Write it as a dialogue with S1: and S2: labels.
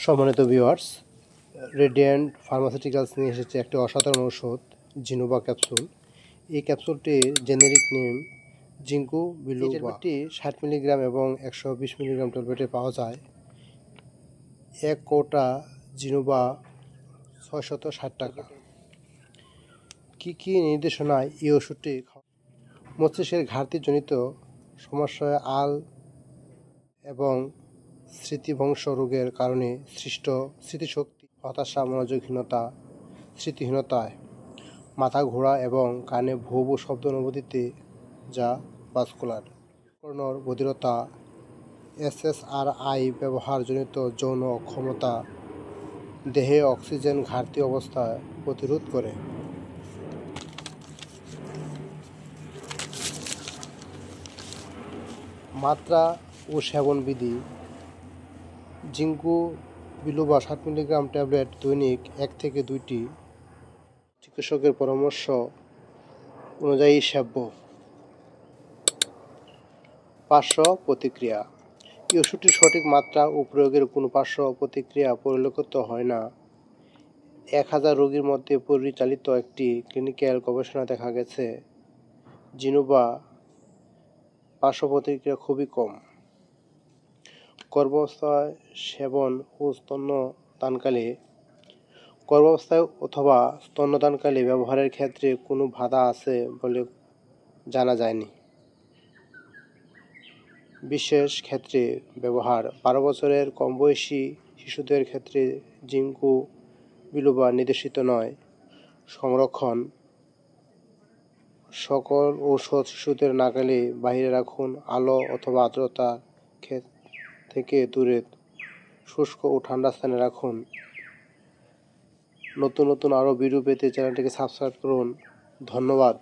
S1: সম্মানিত viewers, radiant pharmaceuticals নিয়ে এসেছে একটি অসাধারণ ঔষধ জিনোভা ক্যাপসুল। এই ক্যাপসুলটির জেনেরিক নেম জিঙ্কু বিলোবা। ট্যাবলেটটি 60 মিলিগ্রাম এবং 120 মিলিগ্রাম ট্যাবলেটে পাওয়া যায়। এক কোটা জিনোভা 660 টাকা। কী নির্দেশনায় এই ওষুধটি? মস্তিষ্কের ঘাটতিজনিত সমস্যায় আল এবং স্মৃতিভ্রংশ রোগের কারণে সৃষ্ট স্মৃতিশক্তি, হতাশা, মনোযোগহীনতা, স্মৃতিহীনতায়, মাথা ঘোরা এবং কানে ভো ভো শব্দ অনুভূতিতে যা ভাস্কুলার কর্ণর বধিরতা, SSRI ব্যবহারজনিত যৌন অক্ষমতা, দেহে অক্সিজেন ঘাটতি অবস্থা প্রতিরোধ করে। মাত্রা ও সেবন বিধি: জিঙ্কু বিলোবা 60 মিলিগ্রাম ট্যাবলেট দৈনিক 1 থেকে 2টি, চিকিৎসকের পরামর্শ অনুযায়ী সেব্য। পার্শ্ব প্রতিক্রিয়া: এই ওষুধটির সঠিক মাত্রা ও প্রয়োগের কোনো পার্শ্ব প্রতিক্রিয়া পরিলক্ষিত হয় না। 1000 রোগীর মধ্যে পরিচালিত একটি ক্লিনিক্যাল গবেষণায় দেখা গেছে জিনোভা পার্শ্ব প্রতিক্রিয়া খুবই কম। গর্ভাবস্থায় সেবন ও গর্ভাবস্থায় অথবা স্তন্যদানকালে ব্যবহারের ক্ষেত্রে কোনো বাধা আছে বলে জানা যায়নি। বিশেষ ক্ষেত্রে ব্যবহার: 12 বছরের কমবয়সী শিশুদের ক্ষেত্রে জিঙ্কু বিলোবা নির্দেশিত নয়। সংরক্ষণ: সকল ঔষধ শিশুদের নাগালে বাইরে রাখুন। আলো অথবা আর্দ্রতা থেকে দূরে শুষ্ক ও ঠান্ডা স্থানে রাখুন। নতুন আরও ভিডিও পেতে চ্যানেলটিকে সাবস্ক্রাইব করুন। ধন্যবাদ।